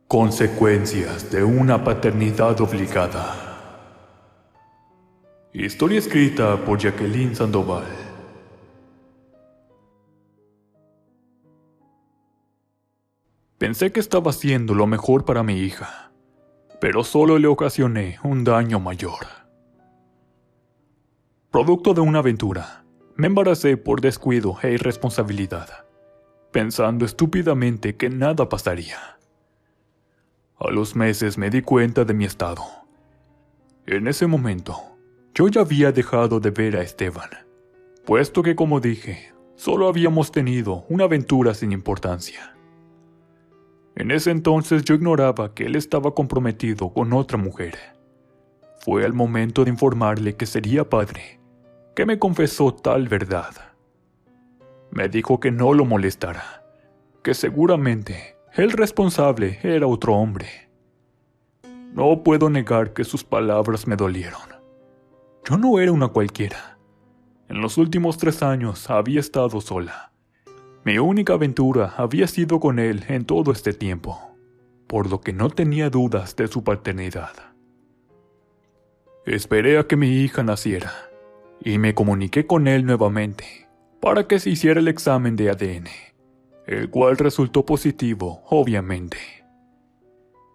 Consecuencias de una paternidad obligada. Historia escrita por Jacqueline Sandoval. Pensé que estaba haciendo lo mejor para mi hija, pero solo le ocasioné un daño mayor. Producto de una aventura, me embaracé por descuido e irresponsabilidad, pensando estúpidamente que nada pasaría. A los meses me di cuenta de mi estado. En ese momento, yo ya había dejado de ver a Esteban, puesto que, como dije, solo habíamos tenido una aventura sin importancia. En ese entonces yo ignoraba que él estaba comprometido con otra mujer. Fue al momento de informarle que sería padre, que me confesó tal verdad. Me dijo que no lo molestara, que seguramente el responsable era otro hombre. No puedo negar que sus palabras me dolieron. Yo no era una cualquiera. En los últimos 3 años había estado sola. Mi única aventura había sido con él en todo este tiempo, por lo que no tenía dudas de su paternidad. Esperé a que mi hija naciera, y me comuniqué con él nuevamente, para que se hiciera el examen de ADN, el cual resultó positivo, obviamente.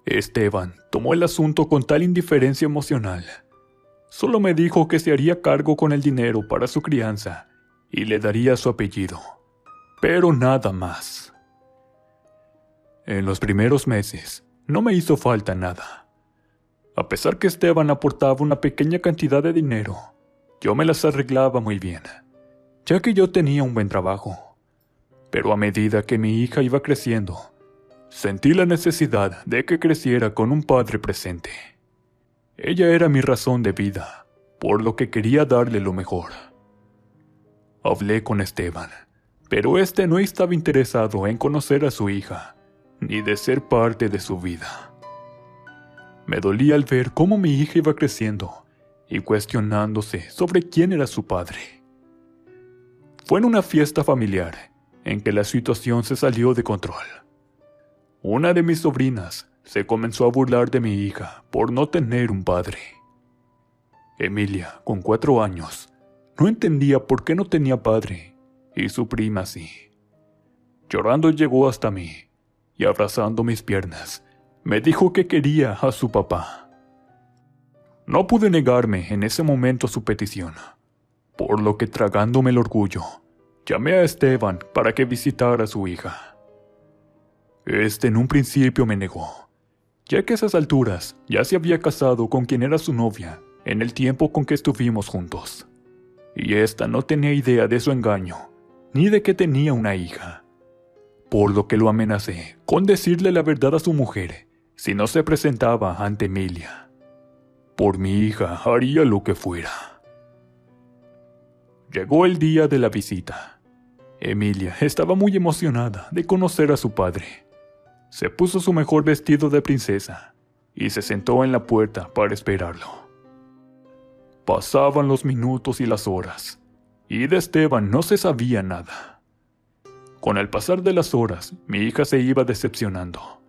Esteban tomó el asunto con tal indiferencia emocional. Solo me dijo que se haría cargo con el dinero para su crianza y le daría su apellido, pero nada más. En los primeros meses no me hizo falta nada. A pesar que Esteban aportaba una pequeña cantidad de dinero, yo me las arreglaba muy bien, ya que yo tenía un buen trabajo. Pero a medida que mi hija iba creciendo, sentí la necesidad de que creciera con un padre presente. Ella era mi razón de vida, por lo que quería darle lo mejor. Hablé con Esteban, pero este no estaba interesado en conocer a su hija, ni de ser parte de su vida. Me dolía al ver cómo mi hija iba creciendo y cuestionándose sobre quién era su padre. Fue en una fiesta familiar en que la situación se salió de control. Una de mis sobrinas se comenzó a burlar de mi hija por no tener un padre. Emilia, con 4 años, no entendía por qué no tenía padre, y su prima sí. Llorando llegó hasta mí, y abrazando mis piernas, me dijo que quería a su papá. No pude negarme en ese momento su petición, por lo que tragándome el orgullo, llamé a Esteban para que visitara a su hija. Este en un principio me negó, ya que a esas alturas ya se había casado con quien era su novia en el tiempo con que estuvimos juntos. Y esta no tenía idea de su engaño, ni de que tenía una hija. Por lo que lo amenacé con decirle la verdad a su mujer si no se presentaba ante Emilia. Por mi hija haría lo que fuera. Llegó el día de la visita. Emilia estaba muy emocionada de conocer a su padre. Se puso su mejor vestido de princesa y se sentó en la puerta para esperarlo. Pasaban los minutos y las horas, y de Esteban no se sabía nada. Con el pasar de las horas, mi hija se iba decepcionando,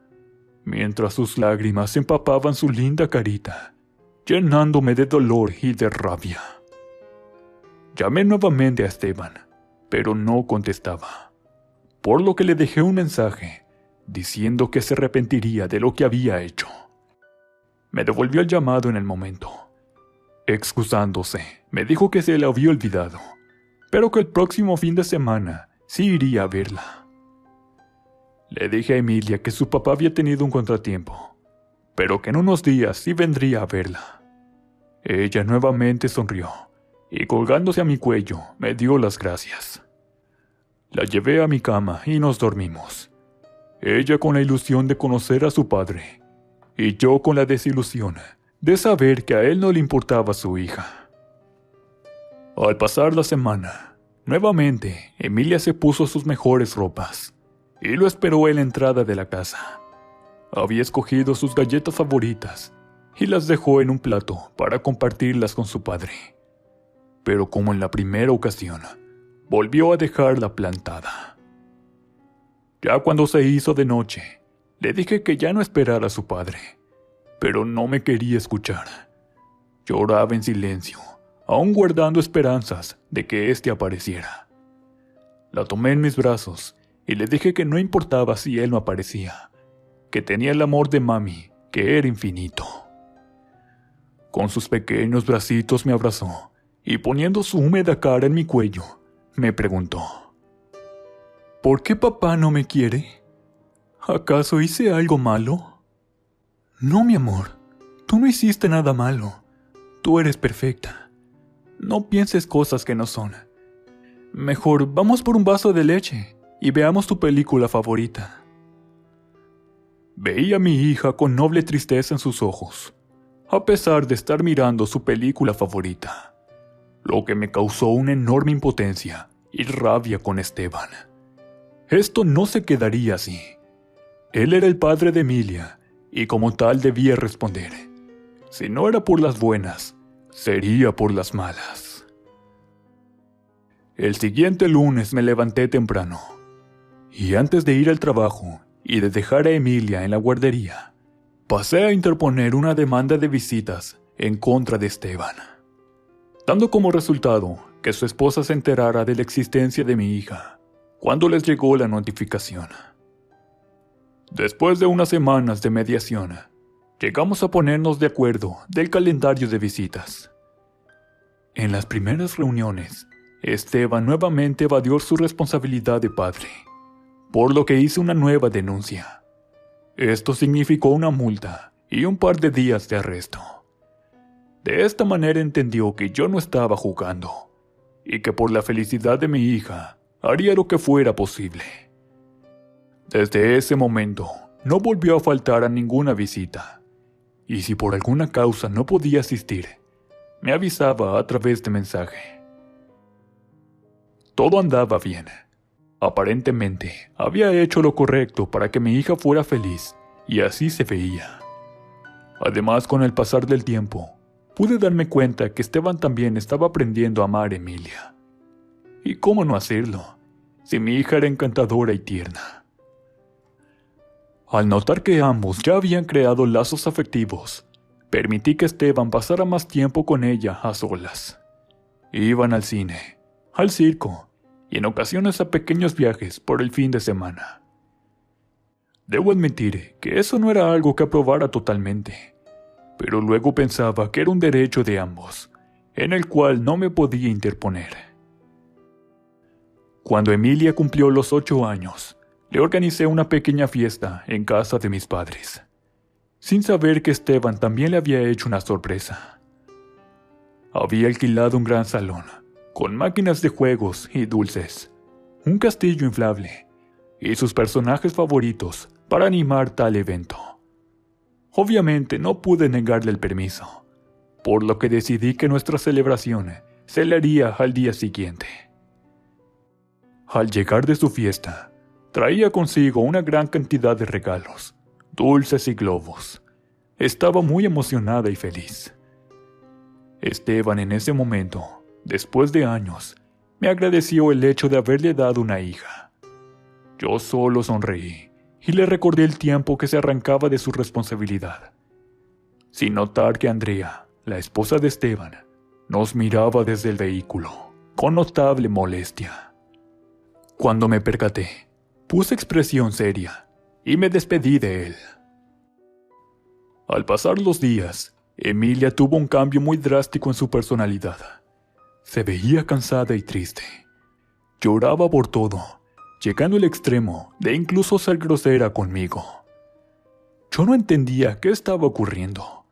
mientras sus lágrimas empapaban su linda carita, llenándome de dolor y de rabia. Llamé nuevamente a Esteban, pero no contestaba, por lo que le dejé un mensaje diciendo que se arrepentiría de lo que había hecho. Me devolvió el llamado en el momento. Excusándose, me dijo que se le había olvidado, pero que el próximo fin de semana sí iría a verla. Le dije a Emilia que su papá había tenido un contratiempo, pero que en unos días sí vendría a verla. Ella nuevamente sonrió, y colgándose a mi cuello, me dio las gracias. La llevé a mi cama y nos dormimos. Ella con la ilusión de conocer a su padre, y yo con la desilusión de saber que a él no le importaba su hija. Al pasar la semana, nuevamente Emilia se puso sus mejores ropas, y lo esperó en la entrada de la casa. Había escogido sus galletas favoritas, y las dejó en un plato para compartirlas con su padre. Pero como en la primera ocasión, volvió a dejarla plantada. Ya cuando se hizo de noche, Le dije que ya no esperara a su padre, pero no me quería escuchar. Lloraba en silencio, aún guardando esperanzas de que éste apareciera. La tomé en mis brazos y le dije que no importaba si él no aparecía, que tenía el amor de mami, que era infinito. Con sus pequeños bracitos me abrazó y poniendo su húmeda cara en mi cuello, me preguntó: ¿por qué papá no me quiere? ¿Acaso hice algo malo? No, mi amor, tú no hiciste nada malo. Tú eres perfecta. No pienses cosas que no son. Mejor vamos por un vaso de leche y veamos tu película favorita. Veía a mi hija con noble tristeza en sus ojos, a pesar de estar mirando su película favorita, lo que me causó una enorme impotencia y rabia con Esteban. Esto no se quedaría así. Él era el padre de Emilia y como tal debía responder. Si no era por las buenas, sería por las malas. El siguiente lunes me levanté temprano, y antes de ir al trabajo y de dejar a Emilia en la guardería, pasé a interponer una demanda de visitas en contra de Esteban, dando como resultado que su esposa se enterara de la existencia de mi hija cuando les llegó la notificación. Después de unas semanas de mediación, llegamos a ponernos de acuerdo del calendario de visitas. En las primeras reuniones, Esteban nuevamente evadió su responsabilidad de padre, por lo que hice una nueva denuncia. Esto significó una multa y un par de días de arresto. De esta manera entendió que yo no estaba jugando, y que por la felicidad de mi hija haría lo que fuera posible. Desde ese momento, no volvió a faltar a ninguna visita, y si por alguna causa no podía asistir, me avisaba a través de mensaje. Todo andaba bien. Aparentemente, había hecho lo correcto para que mi hija fuera feliz, y así se veía. Además, con el pasar del tiempo, pude darme cuenta que Esteban también estaba aprendiendo a amar a Emilia. ¿Y cómo no hacerlo, si mi hija era encantadora y tierna? Al notar que ambos ya habían creado lazos afectivos, permití que Esteban pasara más tiempo con ella a solas. Iban al cine, al circo y en ocasiones a pequeños viajes por el fin de semana. Debo admitir que eso no era algo que aprobara totalmente, pero luego pensaba que era un derecho de ambos, en el cual no me podía interponer. Cuando Emilia cumplió los 8 años, le organicé una pequeña fiesta en casa de mis padres, sin saber que Esteban también le había hecho una sorpresa. Había alquilado un gran salón, con máquinas de juegos y dulces, un castillo inflable y sus personajes favoritos para animar tal evento. Obviamente no pude negarle el permiso, por lo que decidí que nuestra celebración se le haría al día siguiente. Al llegar de su fiesta, traía consigo una gran cantidad de regalos, dulces y globos. Estaba muy emocionada y feliz. Esteban en ese momento, después de años, me agradeció el hecho de haberle dado una hija. Yo solo sonreí y le recordé el tiempo que se arrancaba de su responsabilidad, sin notar que Andrea, la esposa de Esteban, nos miraba desde el vehículo, con notable molestia. Cuando me percaté, puse expresión seria y me despedí de él. Al pasar los días, Emilia tuvo un cambio muy drástico en su personalidad. Se veía cansada y triste. Lloraba por todo, llegando al extremo de incluso ser grosera conmigo. Yo no entendía qué estaba ocurriendo.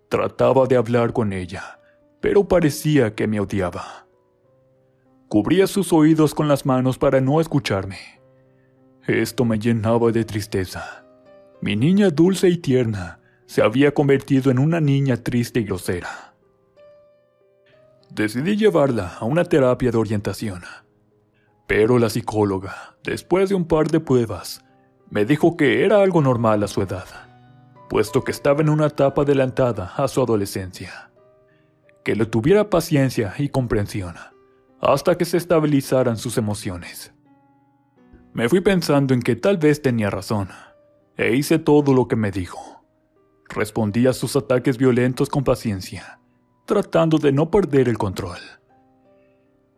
Trataba de hablar con ella, pero parecía que me odiaba. Cubría sus oídos con las manos para no escucharme. Esto me llenaba de tristeza. Mi niña dulce y tierna se había convertido en una niña triste y grosera. Decidí llevarla a una terapia de orientación. Pero la psicóloga, después de un par de pruebas, me dijo que era algo normal a su edad, puesto que estaba en una etapa adelantada a su adolescencia. Que le tuviera paciencia y comprensión, hasta que se estabilizaran sus emociones. Me fui pensando en que tal vez tenía razón. e hice todo lo que me dijo. Respondí a sus ataques violentos con paciencia, tratando de no perder el control.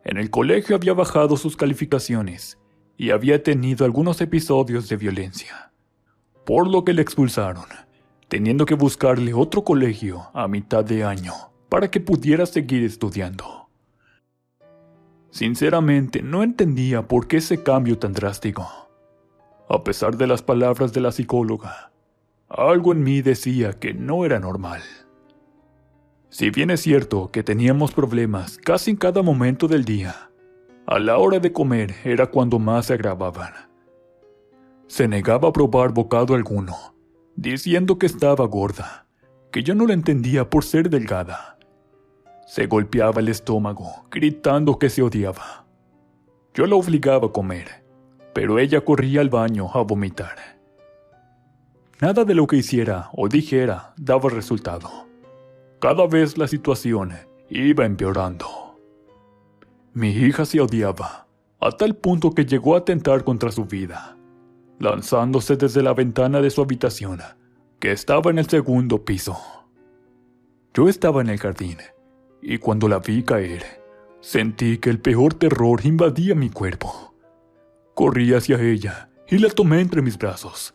En el colegio había bajado sus calificaciones y había tenido algunos episodios de violencia, por lo que le expulsaron, teniendo que buscarle otro colegio a mitad de año para que pudiera seguir estudiando. Sinceramente, no entendía por qué ese cambio tan drástico. A pesar de las palabras de la psicóloga, algo en mí decía que no era normal. Si bien es cierto que teníamos problemas casi en cada momento del día, a la hora de comer era cuando más se agravaban. Se negaba a probar bocado alguno, diciendo que estaba gorda, que yo no la entendía por ser delgada. Se golpeaba el estómago, gritando que se odiaba. Yo la obligaba a comer, pero ella corría al baño a vomitar. Nada de lo que hiciera o dijera daba resultado. Cada vez la situación iba empeorando. Mi hija se odiaba, a tal punto que llegó a atentar contra su vida, lanzándose desde la ventana de su habitación, que estaba en el segundo piso. Yo estaba en el jardín, y cuando la vi caer, sentí que el peor terror invadía mi cuerpo. Corrí hacia ella y la tomé entre mis brazos,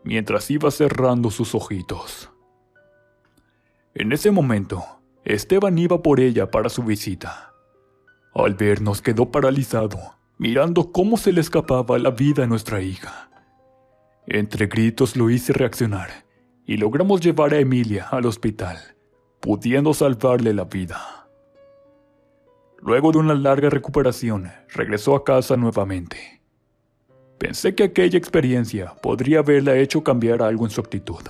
mientras iba cerrando sus ojitos. En ese momento, Esteban iba por ella para su visita. Al vernos quedó paralizado, mirando cómo se le escapaba la vida a nuestra hija. Entre gritos lo hice reaccionar, y logramos llevar a Emilia al hospital, pudiendo salvarle la vida. Luego de una larga recuperación, regresó a casa nuevamente. Pensé que aquella experiencia podría haberla hecho cambiar algo en su actitud,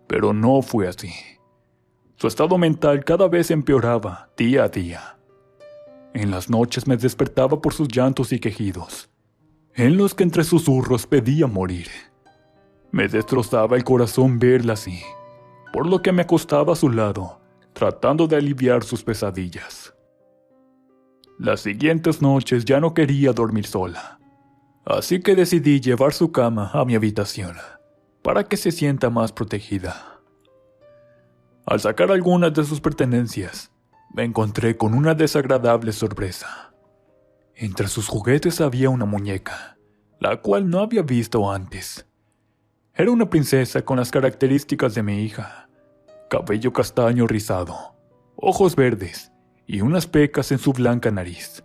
pero no fue así. Su estado mental cada vez empeoraba día a día. En las noches me despertaba por sus llantos y quejidos, en los que entre susurros pedía morir. Me destrozaba el corazón verla así, por lo que me acostaba a su lado, tratando de aliviar sus pesadillas. Las siguientes noches ya no quería dormir sola, así que decidí llevar su cama a mi habitación, para que se sienta más protegida. Al sacar algunas de sus pertenencias, me encontré con una desagradable sorpresa. Entre sus juguetes había una muñeca, la cual no había visto antes. Era una princesa con las características de mi hija: cabello castaño rizado, ojos verdes y unas pecas en su blanca nariz,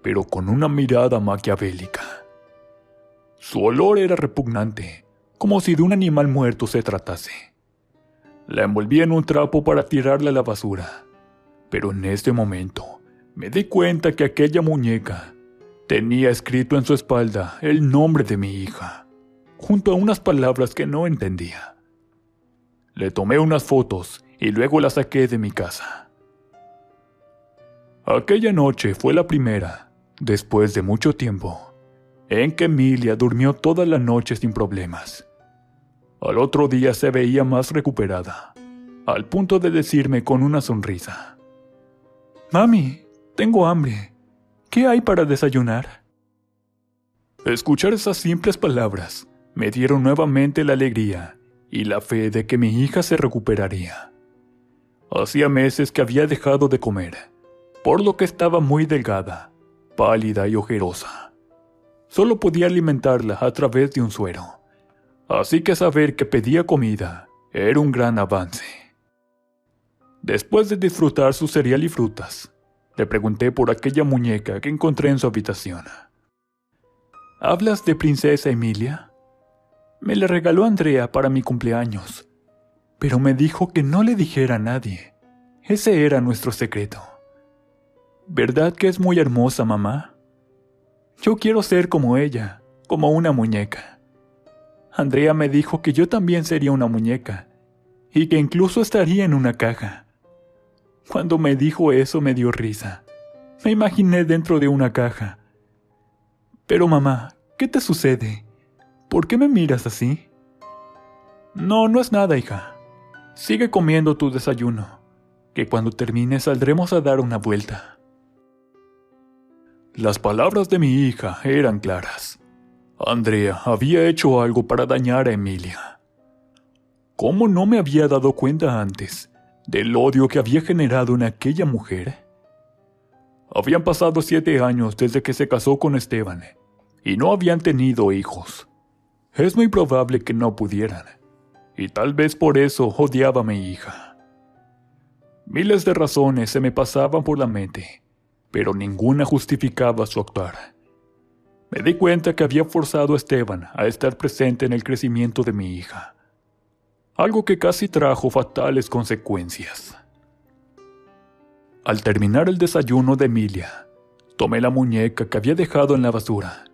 pero con una mirada maquiavélica. Su olor era repugnante, como si de un animal muerto se tratase. La envolví en un trapo para tirarla a la basura, pero en este momento me di cuenta que aquella muñeca tenía escrito en su espalda el nombre de mi hija, junto a unas palabras que no entendía. Le tomé unas fotos y luego las saqué de mi casa. Aquella noche fue la primera, después de mucho tiempo, en que Emilia durmió toda la noche sin problemas. Al otro día se veía más recuperada, al punto de decirme con una sonrisa: «Mami, tengo hambre. ¿Qué hay para desayunar?». Escuchar esas simples palabras me dieron nuevamente la alegría y la fe de que mi hija se recuperaría. Hacía meses que había dejado de comer, por lo que estaba muy delgada, pálida y ojerosa. Solo podía alimentarla a través de un suero, así que saber que pedía comida era un gran avance. Después de disfrutar su cereal y frutas, le pregunté por aquella muñeca que encontré en su habitación. ¿Hablas de Princesa Emilia? Me la regaló Andrea para mi cumpleaños, pero me dijo que no le dijera a nadie. Ese era nuestro secreto. ¿Verdad que es muy hermosa, mamá? Yo quiero ser como ella, como una muñeca. Andrea me dijo que yo también sería una muñeca, y que incluso estaría en una caja. Cuando me dijo eso me dio risa. Me imaginé dentro de una caja. Pero mamá, ¿qué te sucede? ¿Por qué me miras así? No, no es nada, hija. Sigue comiendo tu desayuno, que cuando termine saldremos a dar una vuelta. Las palabras de mi hija eran claras. Andrea había hecho algo para dañar a Emilia. ¿Cómo no me había dado cuenta antes del odio que había generado en aquella mujer? Habían pasado 7 años desde que se casó con Esteban y no habían tenido hijos. Es muy probable que no pudieran, y tal vez por eso odiaba a mi hija. Miles de razones se me pasaban por la mente, pero ninguna justificaba su actuar. Me di cuenta que había forzado a Esteban a estar presente en el crecimiento de mi hija, algo que casi trajo fatales consecuencias. Al terminar el desayuno de Emilia, tomé la muñeca que había dejado en la basura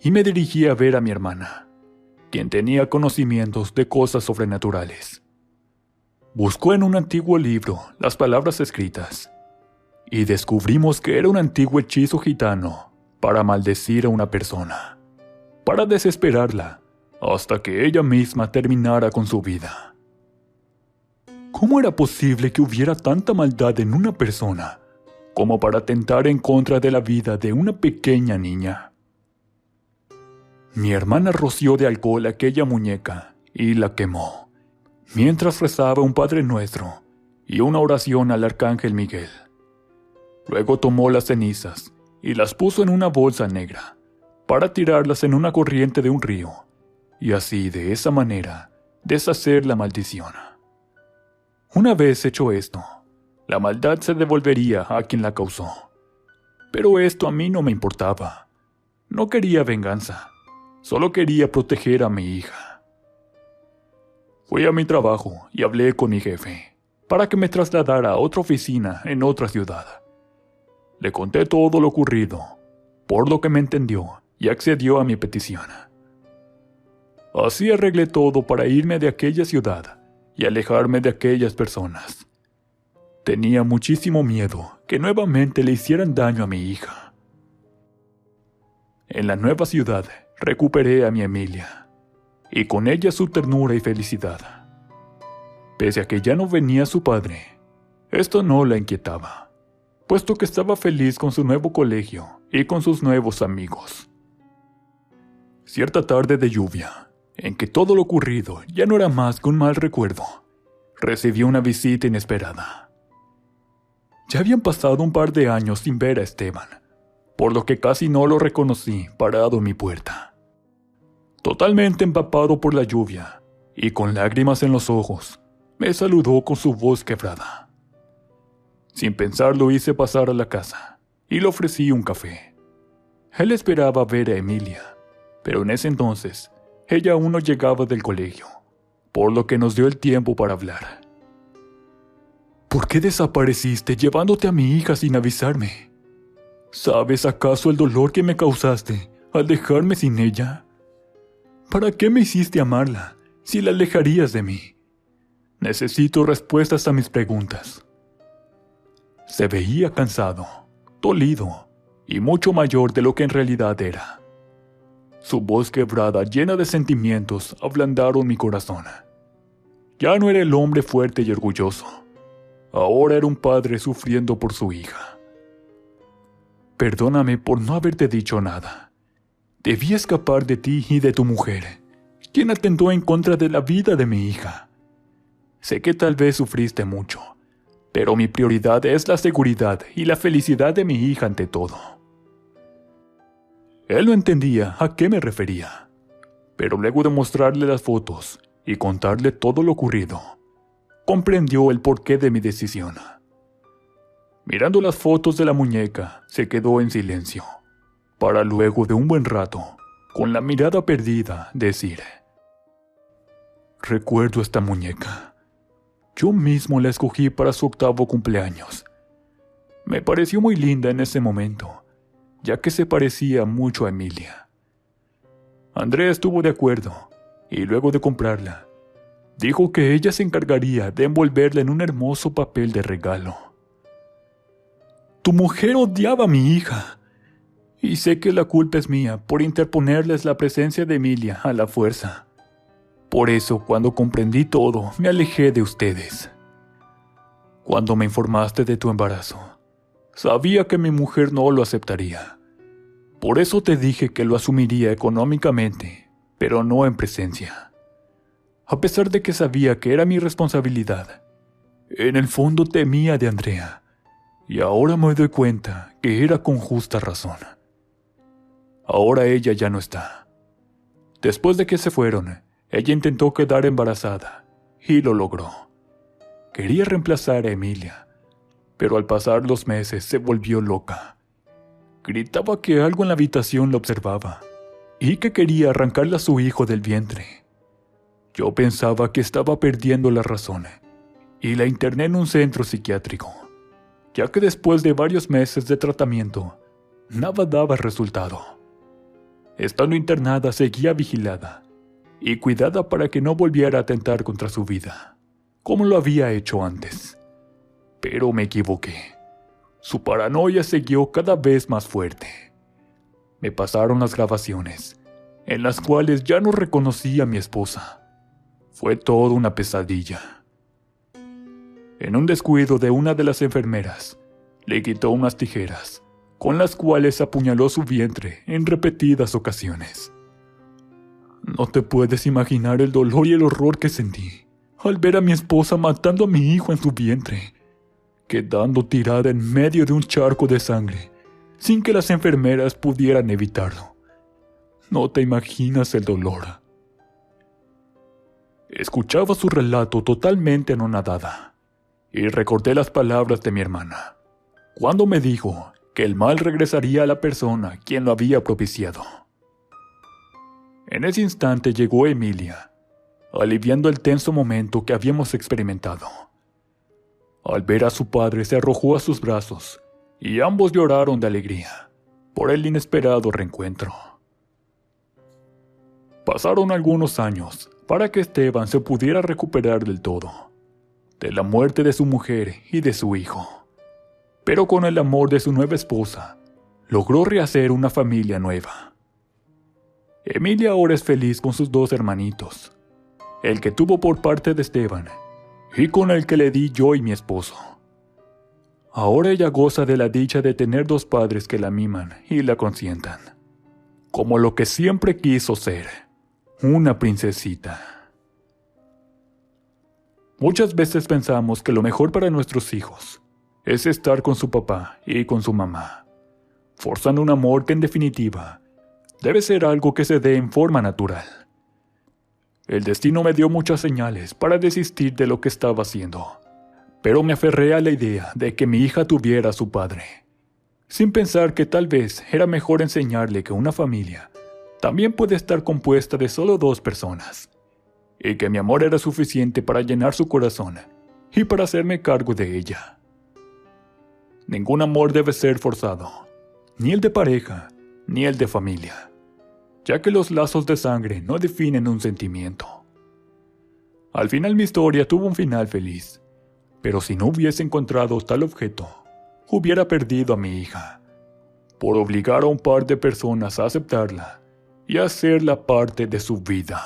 y me dirigí a ver a mi hermana, quien tenía conocimientos de cosas sobrenaturales. Buscó en un antiguo libro las palabras escritas y descubrimos que era un antiguo hechizo gitano para maldecir a una persona, para desesperarla hasta que ella misma terminara con su vida. ¿Cómo era posible que hubiera tanta maldad en una persona como para atentar en contra de la vida de una pequeña niña? Mi hermana roció de alcohol aquella muñeca y la quemó, mientras rezaba un Padre Nuestro y una oración al Arcángel Miguel. Luego tomó las cenizas y las puso en una bolsa negra para tirarlas en una corriente de un río y así, de esa manera, deshacer la maldición. Una vez hecho esto, la maldad se devolvería a quien la causó. Pero esto a mí no me importaba. No quería venganza, solo quería proteger a mi hija. Fui a mi trabajo y hablé con mi jefe para que me trasladara a otra oficina en otra ciudad. Le conté todo lo ocurrido, por lo que me entendió y accedió a mi petición. Así arreglé todo para irme de aquella ciudad y alejarme de aquellas personas. Tenía muchísimo miedo que nuevamente le hicieran daño a mi hija. En la nueva ciudad recuperé a mi Emilia, y con ella su ternura y felicidad. Pese a que ya no venía su padre, esto no la inquietaba, puesto que estaba feliz con su nuevo colegio y con sus nuevos amigos. Cierta tarde de lluvia, en que todo lo ocurrido ya no era más que un mal recuerdo, recibí una visita inesperada. Ya habían pasado un par de años sin ver a Esteban, por lo que casi no lo reconocí parado en mi puerta. Totalmente empapado por la lluvia y con lágrimas en los ojos, me saludó con su voz quebrada. Sin pensarlo hice pasar a la casa y le ofrecí un café. Él esperaba ver a Emilia, pero en ese entonces ella aún no llegaba del colegio, por lo que nos dio el tiempo para hablar. ¿Por qué desapareciste llevándote a mi hija sin avisarme? ¿Sabes acaso el dolor que me causaste al dejarme sin ella? ¿Para qué me hiciste amarla si la alejarías de mí? Necesito respuestas a mis preguntas. Se veía cansado, dolido y mucho mayor de lo que en realidad era. Su voz quebrada, llena de sentimientos, ablandaron mi corazón. Ya no era el hombre fuerte y orgulloso. Ahora era un padre sufriendo por su hija. Perdóname por no haberte dicho nada. Debí escapar de ti y de tu mujer, quien atentó en contra de la vida de mi hija. Sé que tal vez sufriste mucho, pero mi prioridad es la seguridad y la felicidad de mi hija ante todo. Él no entendía a qué me refería, pero luego de mostrarle las fotos y contarle todo lo ocurrido, comprendió el porqué de mi decisión. Mirando las fotos de la muñeca, se quedó en silencio, para luego de un buen rato, con la mirada perdida, decir: «Recuerdo esta muñeca. Yo mismo la escogí para su 8º cumpleaños. Me pareció muy linda en ese momento, ya que se parecía mucho a Emilia. Andrea estuvo de acuerdo, y luego de comprarla, dijo que ella se encargaría de envolverla en un hermoso papel de regalo. Tu mujer odiaba a mi hija, y sé que la culpa es mía por interponerles la presencia de Emilia a la fuerza. Por eso, cuando comprendí todo, me alejé de ustedes. Cuando me informaste de tu embarazo, sabía que mi mujer no lo aceptaría. Por eso te dije que lo asumiría económicamente, pero no en presencia. A pesar de que sabía que era mi responsabilidad, en el fondo temía de Andrea, y ahora me doy cuenta que era con justa razón. Ahora ella ya no está. Después de que se fueron, ella intentó quedar embarazada, y lo logró. Quería reemplazar a Emilia, pero al pasar los meses se volvió loca. Gritaba que algo en la habitación la observaba, y que quería arrancarle a su hijo del vientre. Yo pensaba que estaba perdiendo la razón, y la interné en un centro psiquiátrico, ya que después de varios meses de tratamiento, nada daba resultado. Estando internada seguía vigilada y cuidada para que no volviera a atentar contra su vida, como lo había hecho antes. Pero me equivoqué. Su paranoia siguió cada vez más fuerte. Me pasaron las grabaciones, en las cuales ya no reconocí a mi esposa. Fue toda una pesadilla. En un descuido de una de las enfermeras, le quitó unas tijeras, con las cuales apuñaló su vientre en repetidas ocasiones. No te puedes imaginar el dolor y el horror que sentí al ver a mi esposa matando a mi hijo en su vientre, quedando tirada en medio de un charco de sangre, sin que las enfermeras pudieran evitarlo. No te imaginas el dolor. Escuchaba su relato totalmente anonadada, y recordé las palabras de mi hermana, cuando me dijo que el mal regresaría a la persona quien lo había propiciado. En ese instante llegó Emilia, aliviando el tenso momento que habíamos experimentado. Al ver a su padre se arrojó a sus brazos, y ambos lloraron de alegría por el inesperado reencuentro. Pasaron algunos años para que Esteban se pudiera recuperar del todo, de la muerte de su mujer y de su hijo. Pero con el amor de su nueva esposa, logró rehacer una familia nueva. Emilia ahora es feliz con sus dos hermanitos, el que tuvo por parte de Esteban, y con el que le di yo y mi esposo. Ahora ella goza de la dicha de tener dos padres que la miman y la consientan, como lo que siempre quiso ser, una princesita. Muchas veces pensamos que lo mejor para nuestros hijos es estar con su papá y con su mamá, forzando un amor que en definitiva debe ser algo que se dé en forma natural. El destino me dio muchas señales para desistir de lo que estaba haciendo, pero me aferré a la idea de que mi hija tuviera a su padre, sin pensar que tal vez era mejor enseñarle que una familia también puede estar compuesta de solo dos personas, y que mi amor era suficiente para llenar su corazón y para hacerme cargo de ella. Ningún amor debe ser forzado, ni el de pareja, ni el de familia, ya que los lazos de sangre no definen un sentimiento. Al final mi historia tuvo un final feliz, pero si no hubiese encontrado tal objeto, hubiera perdido a mi hija, por obligar a un par de personas a aceptarla y hacerla parte de su vida.